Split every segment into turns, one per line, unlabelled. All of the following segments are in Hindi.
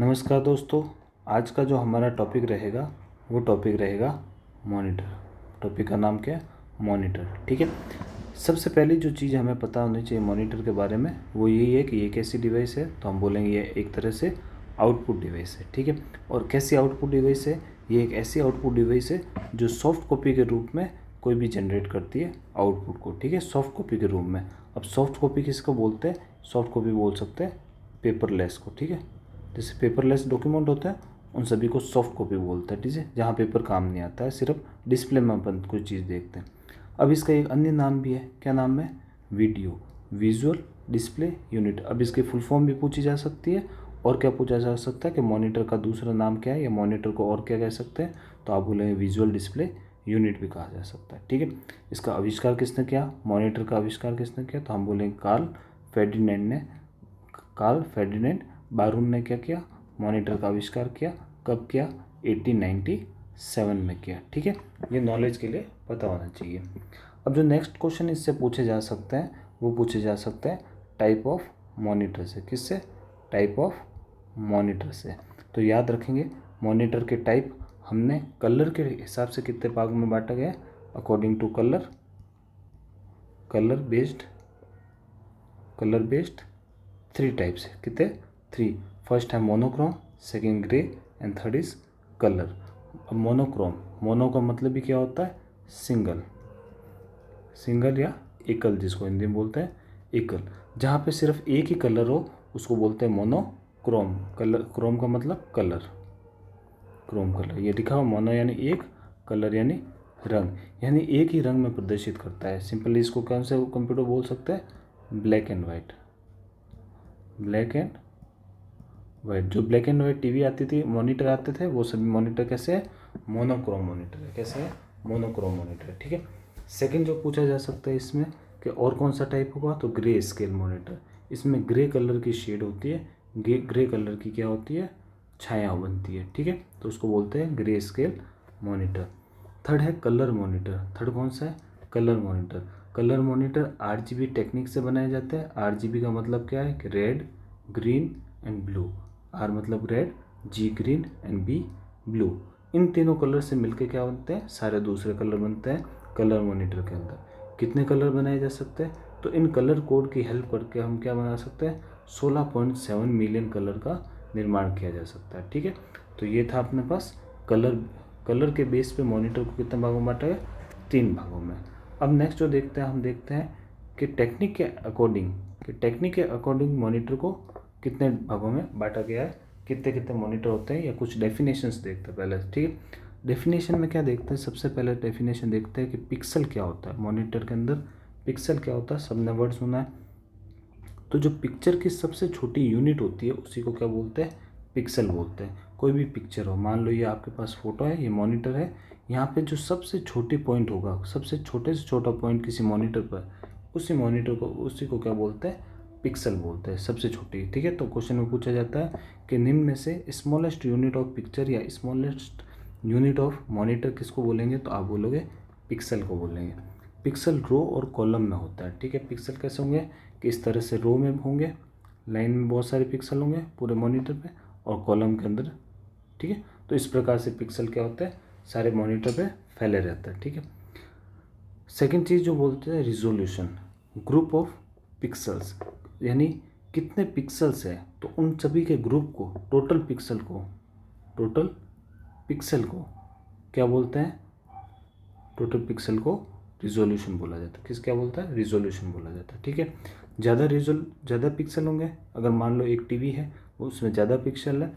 नमस्कार दोस्तों। आज का जो हमारा टॉपिक रहेगा वो टॉपिक रहेगा मॉनिटर। टॉपिक का नाम क्या है? मॉनिटर। ठीक है। सबसे पहली जो चीज़ हमें पता होनी चाहिए मॉनिटर के बारे में वो यही है कि ये कैसी डिवाइस है। तो हम बोलेंगे ये एक तरह से आउटपुट डिवाइस है। ठीक है। और कैसी आउटपुट डिवाइस है? ये एक ऐसी आउटपुट डिवाइस है जो सॉफ्ट कॉपी के रूप में कोई भी जनरेट करती है आउटपुट को। ठीक है, सॉफ्ट कॉपी के रूप में। अब सॉफ्ट कॉपी किसको बोलते हैं? सॉफ्ट कॉपी बोल सकते हैं पेपरलेस को। ठीक है, जैसे पेपरलेस डॉक्यूमेंट होता है उन सभी को सॉफ्ट कॉपी बोलते हैं। ठीक है, जहाँ पेपर काम नहीं आता है, सिर्फ डिस्प्ले में अपन कोई चीज़ देखते हैं। अब इसका एक अन्य नाम भी है। क्या नाम है? Video, visual display unit. अब इसकी फुल फॉर्म भी पूछी जा सकती है। और क्या पूछा जा सकता है कि मॉनिटर का दूसरा नाम क्या है या मॉनिटर को और क्या कह सकते हैं? तो आप बोलेंगे विजुअल डिस्प्ले यूनिट भी कहा जा सकता है। ठीक है। इसका आविष्कार किसने किया? मॉनिटर का आविष्कार किसने किया? तो हम बोलेंगे कार्ल फेर्डिनेंड बारून ने क्या किया? मॉनिटर का आविष्कार किया। कब किया? 1897 में किया। ठीक है, ये नॉलेज के लिए पता होना चाहिए। अब जो नेक्स्ट क्वेश्चन इससे पूछे जा सकते हैं वो पूछे जा सकते हैं टाइप ऑफ मॉनिटर से। किससे? टाइप ऑफ मॉनिटर से। तो याद रखेंगे मॉनिटर के टाइप हमने कलर के हिसाब से कितने भागों में बांटा गया? According to colour based 3 types है। कितने? 3। फर्स्ट है monochrome, second grey and third is colour. अब मोनोक्रोम, मोनो का मतलब भी क्या होता है? सिंगल या एकल, जिसको हिंदी में बोलते हैं एकल। जहाँ पे सिर्फ एक ही कलर हो उसको बोलते हैं मोनोक्रोम। क्रोम का मतलब कलर, क्रोम कलर। ये लिखा हुआ मोनो यानी एक, कलर यानी रंग, यानी एक ही रंग में प्रदर्शित करता है। सिंपली इसको कौन से कंप्यूटर बोल सकते हैं? Black and white. जो ब्लैक एंड वाइट टीवी आती थी, मॉनिटर आते थे, वो सभी मॉनिटर कैसे है? मोनोक्रोम मॉनिटर है। कैसे है? मोनोक्रोम मॉनिटर है। ठीक है। सेकंड जो पूछा जा सकता है इसमें कि और कौन सा टाइप होगा, तो ग्रे स्केल मॉनिटर। इसमें ग्रे कलर की शेड होती है, ग्रे कलर की क्या होती है? छाया बनती है। ठीक है, तो उसको बोलते हैं ग्रे स्केल मॉनिटर। थर्ड है कलर मॉनिटर। थर्ड कौन सा है? Colour monitor. Colour monitor RGB technique से बनाए जाते हैं। RGB का मतलब क्या है? कि red, green and blue. R मतलब red, G green and B blue. इन तीनों कलर से मिलके क्या बनते हैं? सारे दूसरे कलर बनते हैं कलर मॉनिटर के अंदर। कितने कलर बनाए जा सकते हैं? तो इन कलर कोड की हेल्प करके हम क्या बना सकते हैं? 16.7 मिलियन कलर का निर्माण किया जा सकता है। ठीक है, तो ये था अपने पास कलर के बेस पे मॉनिटर को कितने भागों में बांटा गया? 3 भागों में। अब नेक्स्ट जो देखते हैं, हम देखते हैं कि टेक्निक के अकॉर्डिंग मॉनिटर को कितने भागों में बांटा गया है, कितने कितने मॉनिटर होते हैं, या कुछ डेफिनेशंस देखते हैं पहले। ठीक है, डेफिनेशन में क्या देखते हैं? सबसे पहले डेफिनेशन देखते हैं कि पिक्सल क्या होता है। मॉनिटर के अंदर पिक्सल क्या होता है? सबने वर्ड सुना है। तो जो पिक्चर की सबसे छोटी यूनिट होती है उसी को क्या बोलते हैं? पिक्सल बोलते हैं। कोई भी पिक्चर हो, मान लो ये आपके पास फोटो है, ये मॉनिटर है, यहाँ पे जो सबसे छोटी पॉइंट होगा, सबसे छोटे से छोटा पॉइंट किसी मॉनिटर पर, उसी को क्या बोलते हैं? पिक्सल बोलते हैं, सबसे छोटी। ठीक है, तो क्वेश्चन में पूछा जाता है कि निम्न में से स्मॉलेस्ट यूनिट ऑफ पिक्चर या स्मॉलेस्ट यूनिट ऑफ मॉनिटर किसको बोलेंगे? तो आप बोलोगे पिक्सल को बोलेंगे। पिक्सल रो और कॉलम में होता है। ठीक है, पिक्सल कैसे होंगे? कि इस तरह से रो में होंगे, लाइन में बहुत सारे पिक्सल होंगे पूरे मॉनिटर पे, और कॉलम के अंदर। ठीक है, तो इस प्रकार से पिक्सल क्या होता है? सारे मॉनिटर पे फैले रहता है। ठीक है। सेकंड चीज़ जो बोलते हैं रिजोल्यूशन, ग्रुप ऑफ पिक्सल्स, यानी कितने पिक्सल्स है, तो उन सभी के ग्रुप को, टोटल पिक्सल को क्या बोलते हैं? टोटल पिक्सल को रिजोल्यूशन बोला जाता है। क्या बोलता है? रिजोल्यूशन बोला जाता है। ठीक है, ज़्यादा पिक्सल होंगे। अगर मान लो एक टीवी है, उसमें ज़्यादा पिक्सल है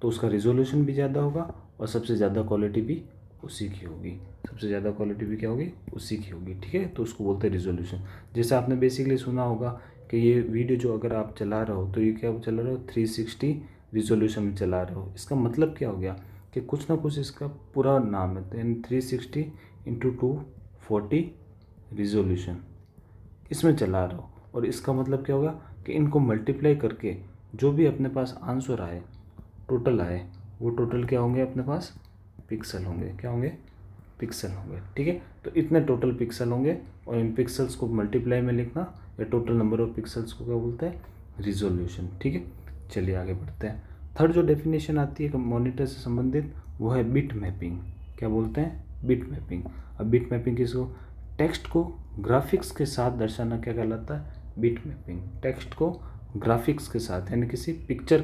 तो उसका रिजोल्यूशन भी ज़्यादा होगा, और सबसे ज़्यादा क्वालिटी भी उसी की होगी। क्या होगी? उसी की होगी। ठीक है, तो उसको बोलते हैं रिजोल्यूशन। जैसे आपने बेसिकली सुना होगा कि ये वीडियो जो अगर आप चला रहे हो तो ये क्या चला रहे हो? 360 रिजोल्यूशन में चला रहे हो। इसका मतलब क्या हो गया कि कुछ ना कुछ इसका पूरा नाम है, यानी 360 इंटू 240 रिजोल्यूशन इसमें चला रहा हो। और इसका मतलब क्या होगा कि इनको मल्टीप्लाई करके जो भी अपने पास आंसर आए, टोटल आए, वो टोटल क्या होंगे? अपने पास पिक्सल होंगे। क्या होंगे? पिक्सल होंगे। ठीक है, तो इतने टोटल पिक्सल होंगे, और इन पिक्सल्स को मल्टीप्लाई में लिखना, या टोटल नंबर ऑफ पिक्सल्स को क्या बोलते हैं? रिजोल्यूशन। ठीक है, चलिए आगे बढ़ते हैं। थर्ड जो डेफिनेशन आती है मॉनिटर से संबंधित वो है बिट मैपिंग। क्या बोलते हैं? Bit mapping. अब बिट मैपिंग किसको? टेक्स्ट को ग्राफिक्स के साथ दर्शाना क्या कहलाता है? Bit mapping. टेक्स्ट को ग्राफिक्स के साथ यानी किसी पिक्चर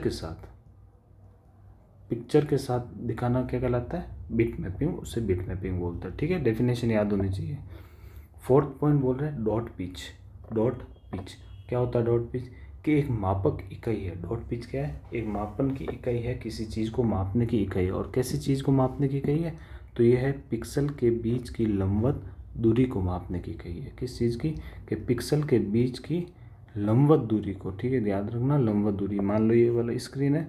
के साथ दिखाना क्या कहलाता है? Bit mapping. उसे बिट मैपिंग बोलते हैं। ठीक है, डेफिनेशन याद होनी चाहिए। फोर्थ पॉइंट बोल रहे हैं डॉट पिच। डॉट पिच क्या होता है? डॉट पिच कि एक मापक इकाई है। डॉट पिच क्या है? एक मापन की इकाई है, किसी चीज़ को मापने की इकाई। और कैसी चीज़ को मापने की इकाई है? तो यह है पिक्सल के बीच की लंबवत दूरी को मापने की इकाई है। किस चीज़ की? कि पिक्सल के बीच की लंबवत दूरी को। ठीक है, याद रखना लंबवत दूरी। मान लो ये वाला स्क्रीन है,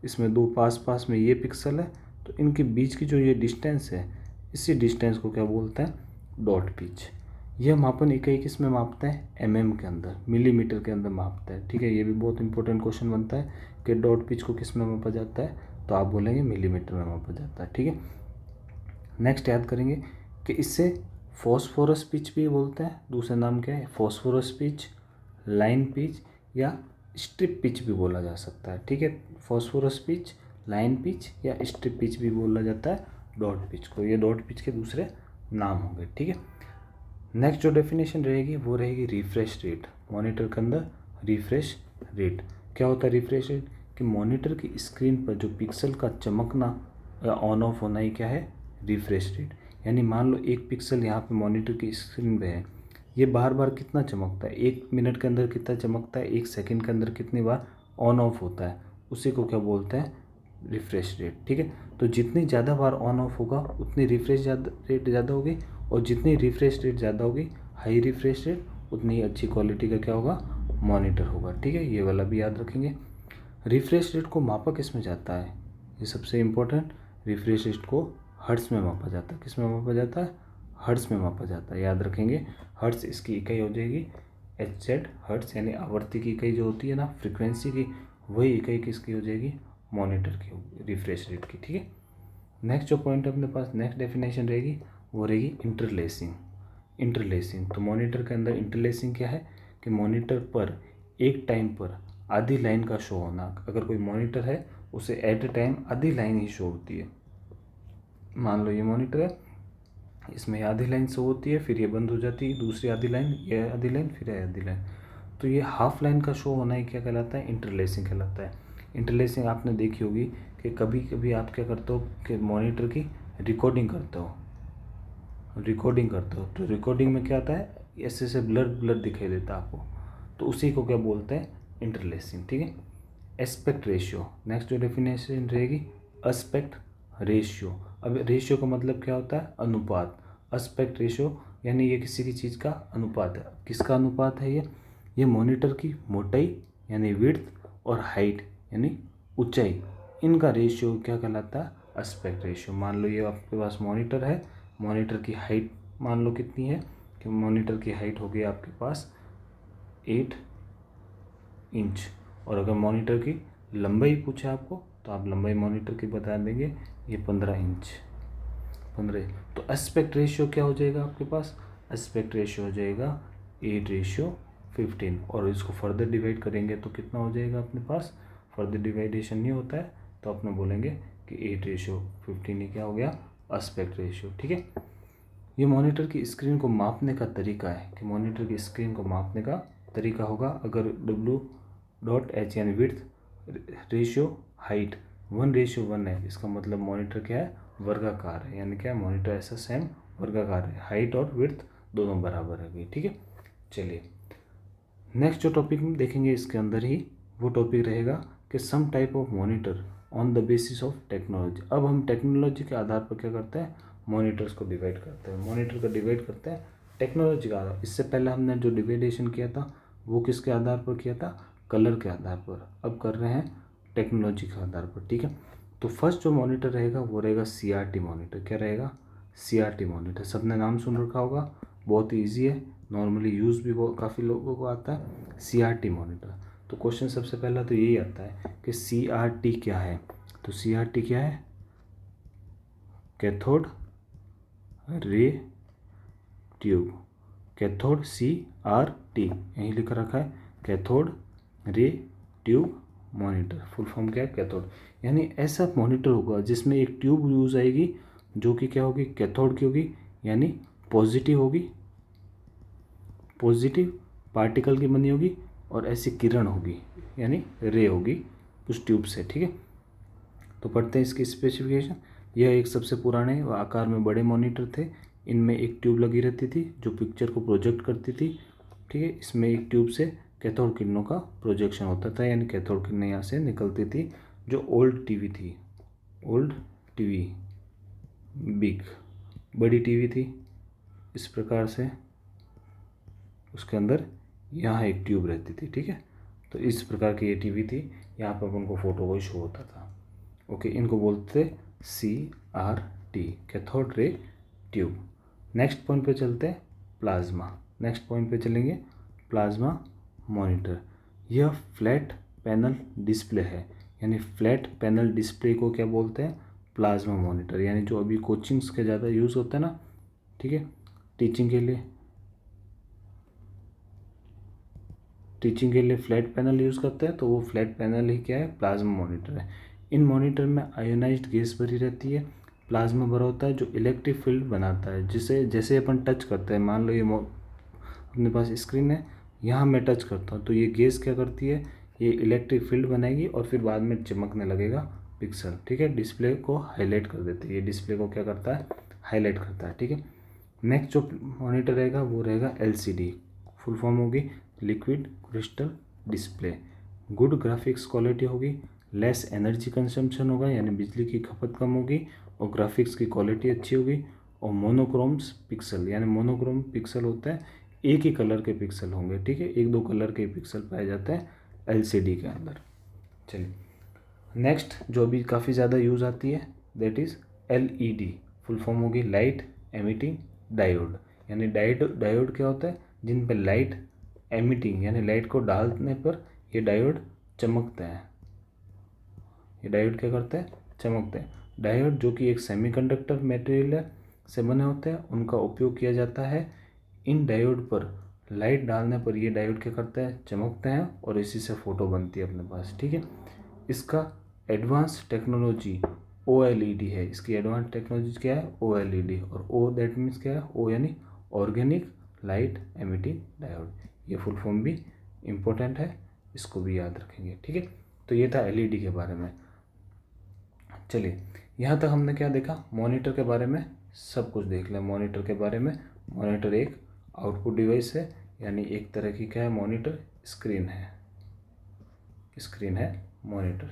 इसमें दो पास में ये पिक्सल है, तो इनके बीच की जो ये डिस्टेंस है, इसी डिस्टेंस को क्या बोलते हैं? Dot pitch. यह मापन इकाई किस में मापता है? mm के अंदर, मिलीमीटर के अंदर मापता है। ठीक है, ये भी बहुत इंपॉर्टेंट क्वेश्चन बनता है कि डॉट पिच को किस में मापा जाता है, तो आप बोलेंगे मिलीमीटर में मापा जाता है। ठीक है, नेक्स्ट याद करेंगे कि इससे फॉस्फोरस पिच भी बोलते हैं। दूसरा नाम क्या है? फॉस्फोरस पिच, लाइन पिच या स्ट्रिप पिच भी बोला जा सकता है। ठीक है, फॉस्फोरस पिच, लाइन पिच या स्ट्रिप पिच भी बोला जाता है डॉट पिच को। ये डॉट पिच के दूसरे नाम होंगे। ठीक है, नेक्स्ट जो डेफिनेशन रहेगी वो रहेगी रिफ्रेश रेट। मॉनिटर के अंदर रिफ्रेश रेट क्या होता है? रिफ्रेश रेट कि मॉनिटर की स्क्रीन पर जो पिक्सल का चमकना या ऑन ऑफ होना ही क्या है? Refresh rate. यानी मान लो एक पिक्सल यहाँ पे मॉनिटर की स्क्रीन पे है, ये बार बार कितना चमकता है? 1 मिनट के अंदर कितना चमकता है? 1 सेकंड के अंदर कितनी बार ऑन ऑफ होता है? उसी को क्या बोलते हैं? Refresh rate. ठीक है, तो जितनी ज़्यादा बार ऑन ऑफ होगा उतनी रिफ्रेश रेट ज़्यादा होगी, और जितनी रिफ्रेश रेट ज़्यादा होगी, हाई रिफ्रेश रेट, उतनी ही अच्छी क्वालिटी का क्या होगा? मॉनिटर होगा। ठीक है, ये वाला भी याद रखेंगे। रिफ्रेश रेट को मापा किस में जाता है? ये सबसे इम्पोर्टेंट, रिफ्रेश रेट को हर्ट्ज में मापा जाता है। किस में मापा जाता है? हर्ट्ज में मापा जाता है, याद रखेंगे। हर्ट्ज इसकी इकाई हो जाएगी HZ, हर्ट्ज यानी आवृत्ति की इकाई जो होती है ना, फ्रिक्वेंसी की, वही इकाई किसकी हो जाएगी? मॉनिटर की होगी, रिफ्रेश रेट की। ठीक है, नेक्स्ट जो पॉइंट अपने पास नेक्स्ट डेफिनेशन रहेगी वो रहेगी इंटरलेसिंग। इंटरलेसिंग तो मॉनिटर के अंदर इंटरलेसिंग क्या है? कि मॉनिटर पर एक टाइम पर आधी लाइन का शो होना। अगर कोई मॉनिटर है उसे एट ए टाइम आधी लाइन ही शो होती है। मान लो ये मॉनिटर है, इसमें आधी लाइन शो होती है, फिर ये बंद हो जाती है, दूसरी आधी लाइन, ये आधी लाइन, फिर ये आधी लाइन, तो ये हाफ लाइन का शो होना ही क्या कहलाता है? इंटरलेसिंग कहलाता है। इंटरलेसिंग आपने देखी होगी कि कभी कभी आप क्या करते हो कि मॉनिटर की रिकॉर्डिंग करते हो, तो रिकॉर्डिंग में क्या आता है? ऐसे से ब्लर दिखाई देता है आपको, तो उसी को क्या बोलते हैं? इंटरलेसिंग। ठीक है, एस्पेक्ट रेशियो नेक्स्ट जो डेफिनेशन रहेगी, एस्पेक्ट रेशियो। अब रेशियो का मतलब क्या होता है? अनुपात। एस्पेक्ट रेशियो यानी ये किसी की चीज़ का अनुपात है। किसका अनुपात है ये मॉनिटर की मोटाई यानी विड्थ और हाइट यानी ऊंचाई, इनका रेशियो क्या कहलाता है? Aspect ratio. मान लो ये आपके पास मॉनिटर है, मॉनिटर की हाइट मान लो कितनी है? कि मॉनिटर की हाइट होगी आपके पास 8 इंच, और अगर मॉनिटर की लंबाई पूछे आपको तो आप लंबाई मॉनिटर की बता देंगे, ये 15 इंच, 15। तो एस्पेक्ट रेशियो क्या हो जाएगा आपके पास? एस्पेक्ट रेशियो हो जाएगा 8:15, और इसको फर्दर डिवाइड करेंगे तो कितना हो जाएगा अपने पास? फर्दर डिवाइडेशन नहीं होता है तो अपने बोलेंगे कि 8:15 ही क्या हो गया? Aspect ratio. ठीक है, ये मॉनिटर की स्क्रीन को मापने का तरीका है कि मॉनिटर की स्क्रीन को मापने का तरीका होगा। अगर W.H यानी विड्थ रेशियो हाइट 1:1 है, इसका मतलब मॉनिटर क्या है? वर्गाकार है, यानी क्या है? मॉनिटर ऐसा सेम वर्गाकार है, हाइट और विड्थ दोनों बराबर है गई। ठीक है, चलिए नेक्स्ट जो टॉपिक हम देखेंगे इसके अंदर ही वो टॉपिक रहेगा कि some type of monitor on the basis of technology. अब हम टेक्नोलॉजी के आधार पर क्या करते हैं? मॉनिटर्स को डिवाइड करते हैं। मॉनिटर को डिवाइड करते हैं टेक्नोलॉजी का आधार। इससे पहले हमने जो डिवाइडेशन किया था वो किसके आधार पर किया था? कलर के आधार पर। अब कर रहे हैं टेक्नोलॉजी के आधार पर। ठीक है, तो फर्स्ट जो मॉनिटर रहेगा वो रहेगा CRT मॉनिटर। क्या रहेगा? CRT monitor. सबने नाम सुन रखा होगा, बहुत ही ईजी है, नॉर्मली यूज़ भी वो काफ़ी लोगों को आता है। CRT मॉनिटर, तो क्वेश्चन सबसे पहला तो यही आता है कि CRT क्या है? तो CRT क्या है? Cathode ray tube. Cathode CRT यहीं लिख रखा है, cathode ray tube monitor, full form क्या है, कैथोड। यानी ऐसा मॉनिटर होगा जिसमें एक ट्यूब यूज आएगी जो कि क्या होगी, कैथोड की होगी, यानी पॉजिटिव होगी, पॉजिटिव पार्टिकल की बनी होगी, और ऐसी किरण होगी यानी रे होगी उस ट्यूब से। ठीक है, तो पढ़ते हैं इसकी स्पेसिफिकेशन। यह एक सबसे पुराने व आकार में बड़े मॉनिटर थे। इनमें एक ट्यूब लगी रहती थी जो पिक्चर को प्रोजेक्ट करती थी। ठीक है, इसमें एक ट्यूब से कैथोड किरणों का प्रोजेक्शन होता था, यानी कैथोड किरणें यहाँ से निकलती थी। जो ओल्ड टीवी थी, ओल्ड टीवी, बिग, बड़ी टीवी थी इस प्रकार से, उसके अंदर यहाँ एक ट्यूब रहती थी। ठीक है, तो इस प्रकार की ये टीवी थी, यहाँ पर उनको फोटो वो शो होता था। ओके, इनको बोलते CRT, cathode ray tube. Next point पे चलते हैं, प्लाज्मा। नेक्स्ट पॉइंट पे चलेंगे, प्लाज्मा मॉनिटर। यह फ्लैट पैनल डिस्प्ले है, यानी फ्लैट पैनल डिस्प्ले को क्या बोलते हैं, प्लाज्मा मॉनिटर। यानी जो अभी कोचिंग्स के ज़्यादा यूज़ होता है ना, ठीक है, टीचिंग के लिए फ्लैट पैनल यूज़ करते हैं, तो वो फ्लैट पैनल ही क्या है, प्लाज्मा मॉनिटर है। इन मॉनिटर में आयोनाइज्ड गैस भरी रहती है, प्लाज्मा भरा होता है जो इलेक्ट्रिक फील्ड बनाता है, जिसे जैसे अपन टच करते हैं, मान लो ये अपने पास स्क्रीन है, यहाँ मैं टच करता हूँ तो ये गैस क्या करती है, ये इलेक्ट्रिक फील्ड बनाएगी और फिर बाद में चमकने लगेगा पिक्सल। ठीक है, डिस्प्ले को हाईलाइट कर देती है, ये डिस्प्ले को क्या करता है, हाईलाइट करता है। ठीक है, नेक्स्ट जो मॉनिटर रहेगा वो रहेगा LCD, फुल फॉर्म होगी liquid crystal display. Good graphics quality होगी, लेस एनर्जी कंजम्पशन होगा, यानी बिजली की खपत कम होगी, और ग्राफिक्स की क्वालिटी अच्छी होगी, और मोनोक्रोम्स पिक्सल, यानी मोनोक्रोम पिक्सल होता है एक ही कलर के पिक्सल होंगे। ठीक है, एक दो कलर के पिक्सल पाए जाते हैं LCD के अंदर। चलिए नेक्स्ट जो अभी काफ़ी ज़्यादा यूज़ आती है that is LED, full form होगी लाइट एमिटिंग डायोड। यानी डायोड क्या होता है, जिन पे लाइट एमिटिंग यानी लाइट को डालने पर ये डायोड चमकते हैं। ये डायोड क्या करते हैं, चमकते हैं। डायोड जो कि एक सेमीकंडक्टर मटेरियल से बने होते हैं, उनका उपयोग किया जाता है। इन डायोड पर लाइट डालने पर ये डायोड क्या करते हैं, चमकते हैं, और इसी से फ़ोटो बनती है अपने पास। ठीक है, इसका एडवांस टेक्नोलॉजी OLED है। इसकी एडवांस टेक्नोलॉजी क्या है, OLED, और O दैट मीन्स क्या है, O यानी ऑर्गेनिक लाइट एमिटिंग डायोड। ये फुल फॉर्म भी इम्पोर्टेंट है, इसको भी याद रखेंगे। ठीक है, तो ये था LED के बारे में। चलिए यहाँ तक हमने क्या देखा, मॉनिटर के बारे में सब कुछ देख लिया। मॉनिटर के बारे में, मॉनिटर एक आउटपुट डिवाइस है, यानी एक तरह की क्या है, मॉनिटर स्क्रीन है मॉनिटर।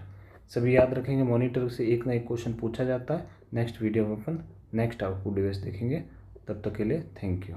सभी याद रखेंगे, मॉनिटर से एक ना एक क्वेश्चन पूछा जाता है। नेक्स्ट वीडियो में अपन नेक्स्ट आउटपुट डिवाइस देखेंगे। तब तक के लिए थैंक यू।